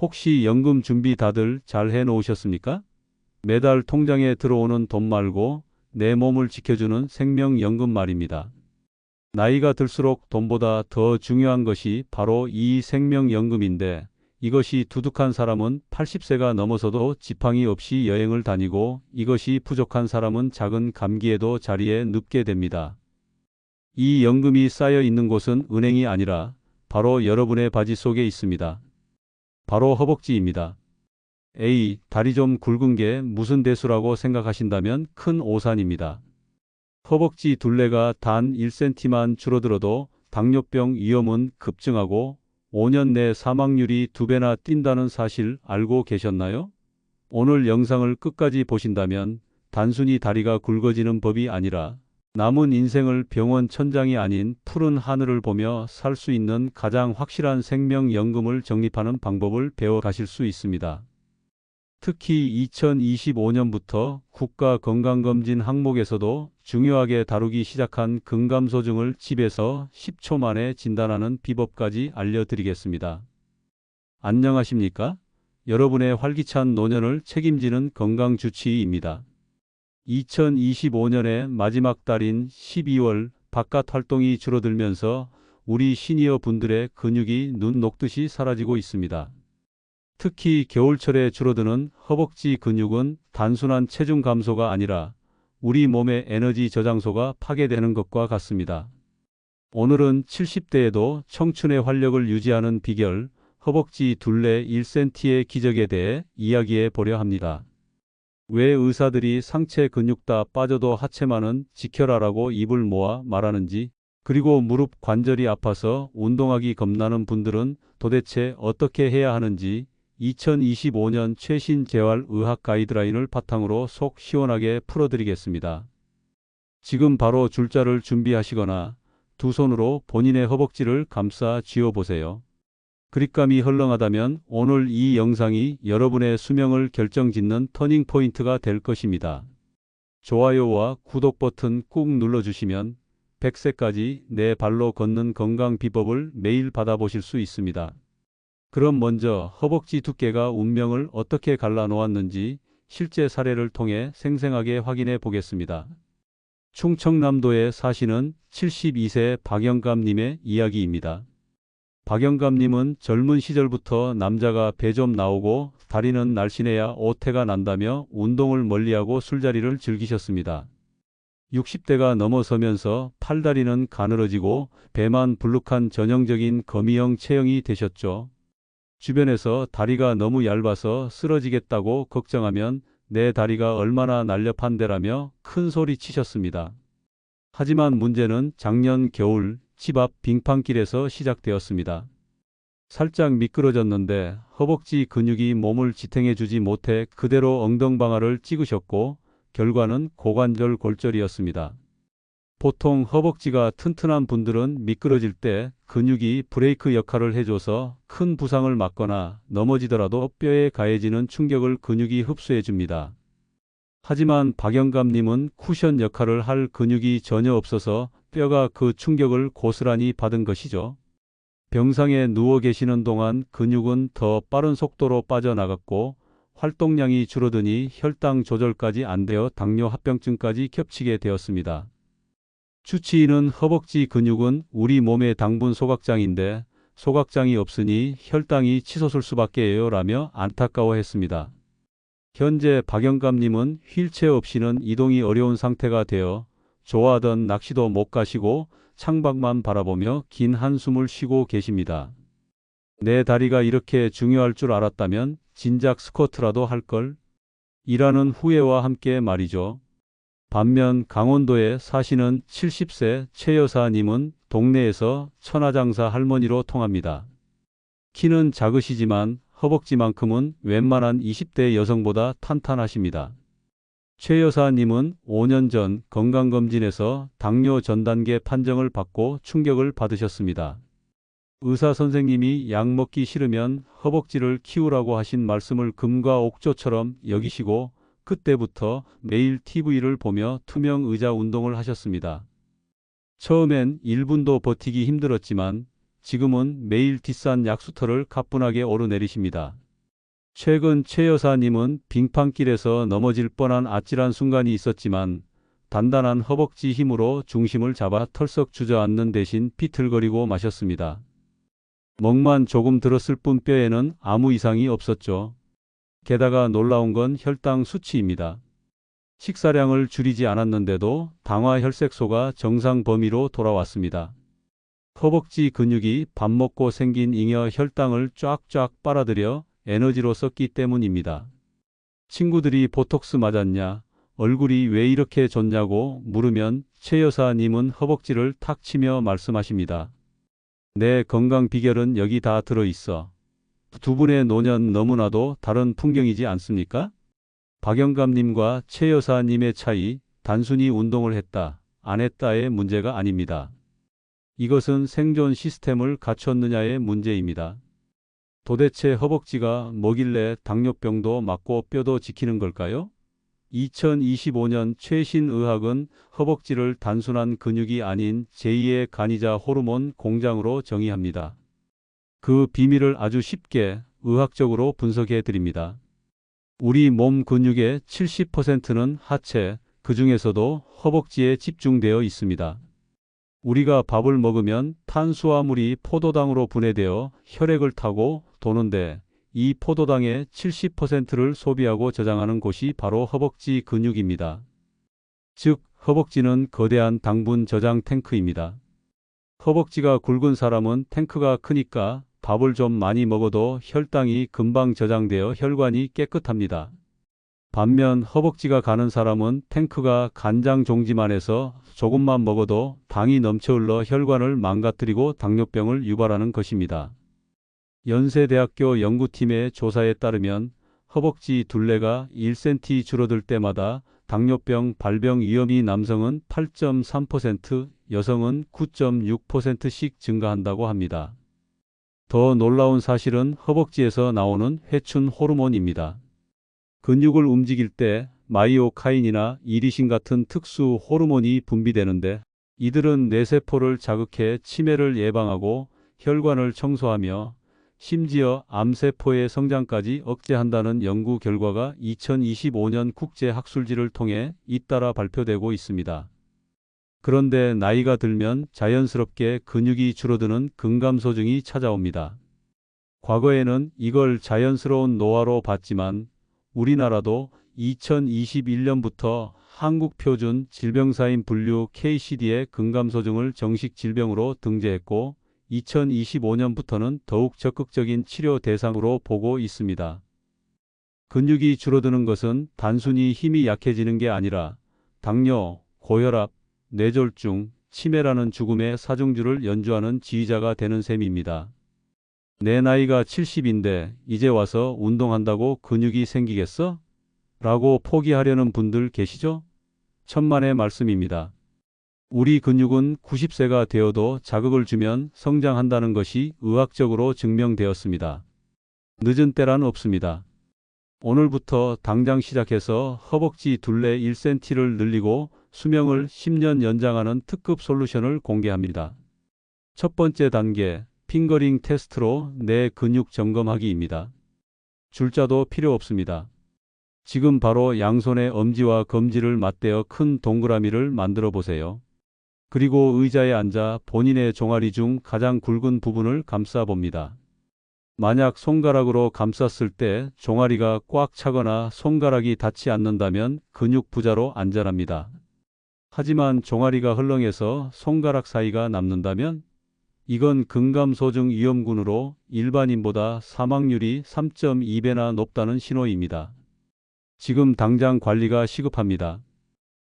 혹시 연금 준비 다들 잘 해놓으셨습니까? 매달 통장에 들어오는 돈 말고 내 몸을 지켜주는 생명연금 말입니다. 나이가 들수록 돈보다 더 중요한 것이 바로 이 생명연금인데, 이것이 두둑한 사람은 80세가 넘어서도 지팡이 없이 여행을 다니고, 이것이 부족한 사람은 작은 감기에도 자리에 눕게 됩니다. 이 연금이 쌓여 있는 곳은 은행이 아니라 바로 여러분의 바지 속에 있습니다. 바로 허벅지입니다. 에이, 다리 좀 굵은 게 무슨 대수라고 생각하신다면 큰 오산입니다. 허벅지 둘레가 단 1cm만 줄어들어도 당뇨병 위험은 급증하고 5년 내 사망률이 2배나 뛴다는 사실 알고 계셨나요? 오늘 영상을 끝까지 보신다면 단순히 다리가 굵어지는 법이 아니라 남은 인생을 병원 천장이 아닌 푸른 하늘을 보며 살 수 있는 가장 확실한 생명연금을 적립하는 방법을 배워 가실 수 있습니다. 특히 2025년부터 국가건강검진 항목에서도 중요하게 다루기 시작한 근감소증을 집에서 10초 만에 진단하는 비법까지 알려드리겠습니다. 안녕하십니까? 여러분의 활기찬 노년을 책임지는 건강주치의입니다. 2025년의 마지막 달인 12월, 바깥 활동이 줄어들면서 우리 시니어 분들의 근육이 눈 녹듯이 사라지고 있습니다. 특히 겨울철에 줄어드는 허벅지 근육은 단순한 체중 감소가 아니라 우리 몸의 에너지 저장소가 파괴되는 것과 같습니다. 오늘은 70대에도 청춘의 활력을 유지하는 비결, 허벅지 둘레 1cm의 기적에 대해 이야기해 보려 합니다. 왜 의사들이 상체 근육 다 빠져도 하체만은 지켜라라고 입을 모아 말하는지, 그리고 무릎 관절이 아파서 운동하기 겁나는 분들은 도대체 어떻게 해야 하는지 2025년 최신 재활의학 가이드라인을 바탕으로 속 시원하게 풀어드리겠습니다. 지금 바로 줄자를 준비하시거나 두 손으로 본인의 허벅지를 감싸 쥐어보세요. 그립감이 헐렁하다면 오늘 이 영상이 여러분의 수명을 결정짓는 터닝포인트가 될 것입니다. 좋아요와 구독 버튼 꾹 눌러주시면 100세까지 내 발로 걷는 건강 비법을 매일 받아보실 수 있습니다. 그럼 먼저 허벅지 두께가 운명을 어떻게 갈라놓았는지 실제 사례를 통해 생생하게 확인해 보겠습니다. 충청남도에 사시는 72세 박영감님의 이야기입니다. 박영감님은 젊은 시절부터 남자가 배 좀 나오고 다리는 날씬해야 오태가 난다며 운동을 멀리하고 술자리를 즐기셨습니다. 60대가 넘어서면서 팔다리는 가늘어지고 배만 불룩한 전형적인 거미형 체형이 되셨죠. 주변에서 다리가 너무 얇아서 쓰러지겠다고 걱정하면 내 다리가 얼마나 날렵한데라며 큰 소리 치셨습니다. 하지만 문제는 작년 겨울 집 앞 빙판길에서 시작되었습니다. 살짝 미끄러졌는데 허벅지 근육이 몸을 지탱해주지 못해 그대로 엉덩방아를 찍으셨고 결과는 고관절 골절이었습니다. 보통 허벅지가 튼튼한 분들은 미끄러질 때 근육이 브레이크 역할을 해줘서 큰 부상을 맞거나 넘어지더라도 뼈에 가해지는 충격을 근육이 흡수해 줍니다. 하지만 박영감님은 쿠션 역할을 할 근육이 전혀 없어서 뼈가 그 충격을 고스란히 받은 것이죠. 병상에 누워 계시는 동안 근육은 더 빠른 속도로 빠져나갔고 활동량이 줄어드니 혈당 조절까지 안 되어 당뇨 합병증까지 겹치게 되었습니다. 주치의는 허벅지 근육은 우리 몸의 당분 소각장인데 소각장이 없으니 혈당이 치솟을 수밖에요 라며 안타까워했습니다. 현재 박영감님은 휠체어 없이는 이동이 어려운 상태가 되어 좋아하던 낚시도 못 가시고 창밖만 바라보며 긴 한숨을 쉬고 계십니다. 내 다리가 이렇게 중요할 줄 알았다면 진작 스쿼트라도 할걸? 일하는 후회와 함께 말이죠. 반면 강원도에 사시는 70세 최 여사님은 동네에서 천하장사 할머니로 통합니다. 키는 작으시지만 허벅지만큼은 웬만한 20대 여성보다 탄탄하십니다. 최 여사님은 5년 전 건강검진에서 당뇨 전단계 판정을 받고 충격을 받으셨습니다. 의사 선생님이 약 먹기 싫으면 허벅지를 키우라고 하신 말씀을 금과 옥조처럼 여기시고 그때부터 매일 TV를 보며 투명 의자 운동을 하셨습니다. 처음엔 1분도 버티기 힘들었지만 지금은 매일 뒷산 약수터를 가뿐하게 오르내리십니다. 최근 최 여사님은 빙판길에서 넘어질 뻔한 아찔한 순간이 있었지만 단단한 허벅지 힘으로 중심을 잡아 털썩 주저앉는 대신 비틀거리고 마셨습니다. 멍만 조금 들었을 뿐 뼈에는 아무 이상이 없었죠. 게다가 놀라운 건 혈당 수치입니다. 식사량을 줄이지 않았는데도 당화 혈색소가 정상 범위로 돌아왔습니다. 허벅지 근육이 밥 먹고 생긴 잉여 혈당을 쫙쫙 빨아들여 에너지로 썼기 때문입니다. 친구들이 보톡스 맞았냐, 얼굴이 왜 이렇게 좋냐고 물으면 최 여사님은 허벅지를 탁 치며 말씀하십니다. 내 건강 비결은 여기 다 들어있어. 두 분의 노년 너무나도 다른 풍경이지 않습니까? 박영감님과 최 여사님의 차이, 단순히 운동을 했다, 안 했다의 문제가 아닙니다. 이것은 생존 시스템을 갖췄느냐의 문제입니다. 도대체 허벅지가 뭐길래 당뇨병도 막고 뼈도 지키는 걸까요? 2025년 최신 의학은 허벅지를 단순한 근육이 아닌 제2의 간이자 호르몬 공장으로 정의합니다. 그 비밀을 아주 쉽게 의학적으로 분석해 드립니다. 우리 몸 근육의 70%는 하체, 그 중에서도 허벅지에 집중되어 있습니다. 우리가 밥을 먹으면 탄수화물이 포도당으로 분해되어 혈액을 타고 도는데 이 포도당의 70%를 소비하고 저장하는 곳이 바로 허벅지 근육입니다. 즉, 허벅지는 거대한 당분 저장 탱크입니다. 허벅지가 굵은 사람은 탱크가 크니까 밥을 좀 많이 먹어도 혈당이 금방 저장되어 혈관이 깨끗합니다. 반면 허벅지가 가는 사람은 탱크가 간장 종지만 해서 조금만 먹어도 당이 넘쳐 흘러 혈관을 망가뜨리고 당뇨병을 유발하는 것입니다. 연세대학교 연구팀의 조사에 따르면 허벅지 둘레가 1cm 줄어들 때마다 당뇨병 발병 위험이 남성은 8.3%, 여성은 9.6%씩 증가한다고 합니다. 더 놀라운 사실은 허벅지에서 나오는 회춘 호르몬입니다. 근육을 움직일 때 마이오카인이나 이리신 같은 특수 호르몬이 분비되는데 이들은 뇌세포를 자극해 치매를 예방하고 혈관을 청소하며 심지어 암세포의 성장까지 억제한다는 연구 결과가 2025년 국제학술지를 통해 잇따라 발표되고 있습니다. 그런데 나이가 들면 자연스럽게 근육이 줄어드는 근감소증이 찾아옵니다. 과거에는 이걸 자연스러운 노화로 봤지만 우리나라도 2021년부터 한국표준 질병사인 분류 KCD에 근감소증을 정식 질병으로 등재했고 2025년부터는 더욱 적극적인 치료 대상으로 보고 있습니다. 근육이 줄어드는 것은 단순히 힘이 약해지는 게 아니라 당뇨, 고혈압, 뇌졸중, 치매라는 죽음의 사중주를 연주하는 지휘자가 되는 셈입니다. 내 나이가 70인데 이제 와서 운동한다고 근육이 생기겠어? 라고 포기하려는 분들 계시죠? 천만의 말씀입니다. 우리 근육은 90세가 되어도 자극을 주면 성장한다는 것이 의학적으로 증명되었습니다. 늦은 때란 없습니다. 오늘부터 당장 시작해서 허벅지 둘레 1cm를 늘리고 수명을 10년 연장하는 특급 솔루션을 공개합니다. 첫 번째 단계, 핑거링 테스트로 내 근육 점검하기입니다. 줄자도 필요 없습니다. 지금 바로 양손의 엄지와 검지를 맞대어 큰 동그라미를 만들어 보세요. 그리고 의자에 앉아 본인의 종아리 중 가장 굵은 부분을 감싸 봅니다. 만약 손가락으로 감쌌을 때 종아리가 꽉 차거나 손가락이 닿지 않는다면 근육 부자로 안전합니다. 하지만 종아리가 헐렁해서 손가락 사이가 남는다면 이건 근감소증 위험군으로 일반인보다 사망률이 3.2배나 높다는 신호입니다. 지금 당장 관리가 시급합니다.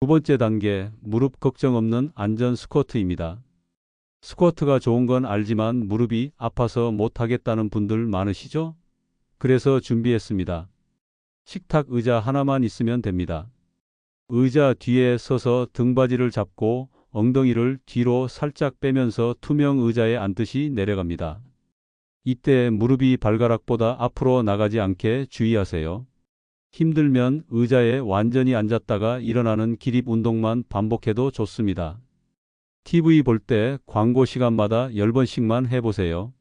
두 번째 단계, 무릎 걱정 없는 안전 스쿼트입니다. 스쿼트가 좋은 건 알지만 무릎이 아파서 못하겠다는 분들 많으시죠? 그래서 준비했습니다. 식탁 의자 하나만 있으면 됩니다. 의자 뒤에 서서 등받이를 잡고 엉덩이를 뒤로 살짝 빼면서 투명 의자에 앉듯이 내려갑니다. 이때 무릎이 발가락보다 앞으로 나가지 않게 주의하세요. 힘들면 의자에 완전히 앉았다가 일어나는 기립 운동만 반복해도 좋습니다. TV 볼 때 광고 시간마다 10번씩만 해보세요.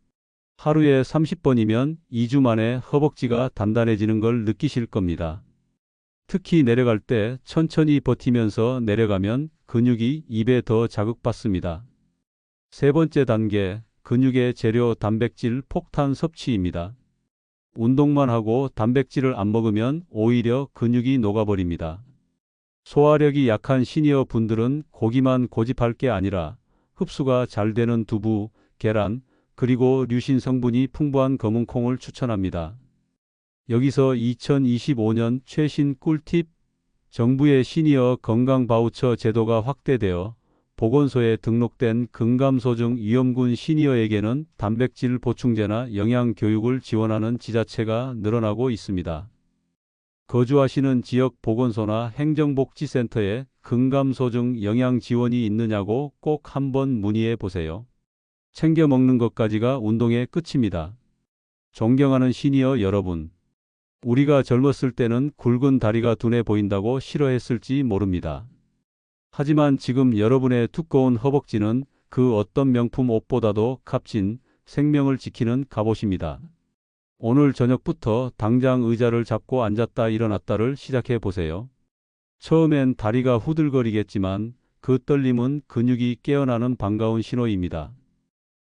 하루에 30번이면 2주 만에 허벅지가 단단해지는 걸 느끼실 겁니다. 특히 내려갈 때 천천히 버티면서 내려가면 근육이 입에 더 자극받습니다. 세 번째 단계, 근육의 재료 단백질 폭탄 섭취입니다. 운동만 하고 단백질을 안 먹으면 오히려 근육이 녹아버립니다. 소화력이 약한 시니어 분들은 고기만 고집할 게 아니라 흡수가 잘 되는 두부, 계란, 그리고 류신 성분이 풍부한 검은콩을 추천합니다. 여기서 2025년 최신 꿀팁, 정부의 시니어 건강 바우처 제도가 확대되어 보건소에 등록된 근감소증 위험군 시니어에게는 단백질 보충제나 영양 교육을 지원하는 지자체가 늘어나고 있습니다. 거주하시는 지역 보건소나 행정복지센터에 근감소증 영양 지원이 있느냐고 꼭 한번 문의해 보세요. 챙겨 먹는 것까지가 운동의 끝입니다. 존경하는 시니어 여러분, 우리가 젊었을 때는 굵은 다리가 둔해 보인다고 싫어했을지 모릅니다. 하지만 지금 여러분의 두꺼운 허벅지는 그 어떤 명품 옷보다도 값진 생명을 지키는 갑옷입니다. 오늘 저녁부터 당장 의자를 잡고 앉았다 일어났다를 시작해 보세요. 처음엔 다리가 후들거리겠지만 그 떨림은 근육이 깨어나는 반가운 신호입니다.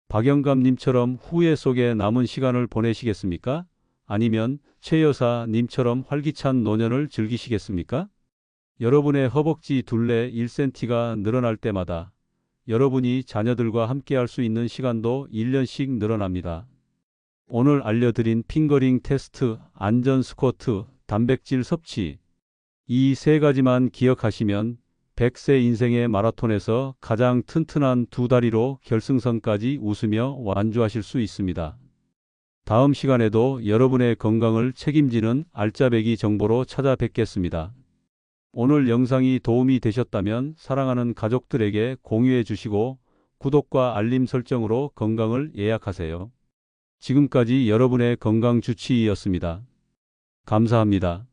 박영감님처럼 후회 속에 남은 시간을 보내시겠습니까? 아니면 최 여사님처럼 활기찬 노년을 즐기시겠습니까? 여러분의 허벅지 둘레 1cm가 늘어날 때마다 여러분이 자녀들과 함께할 수 있는 시간도 1년씩 늘어납니다. 오늘 알려드린 핑거링 테스트, 안전 스쿼트, 단백질 섭취, 이 세 가지만 기억하시면 100세 인생의 마라톤에서 가장 튼튼한 두 다리로 결승선까지 웃으며 완주하실 수 있습니다. 다음 시간에도 여러분의 건강을 책임지는 알짜배기 정보로 찾아뵙겠습니다. 오늘 영상이 도움이 되셨다면 사랑하는 가족들에게 공유해 주시고 구독과 알림 설정으로 건강을 예약하세요. 지금까지 여러분의 건강주치의였습니다. 감사합니다.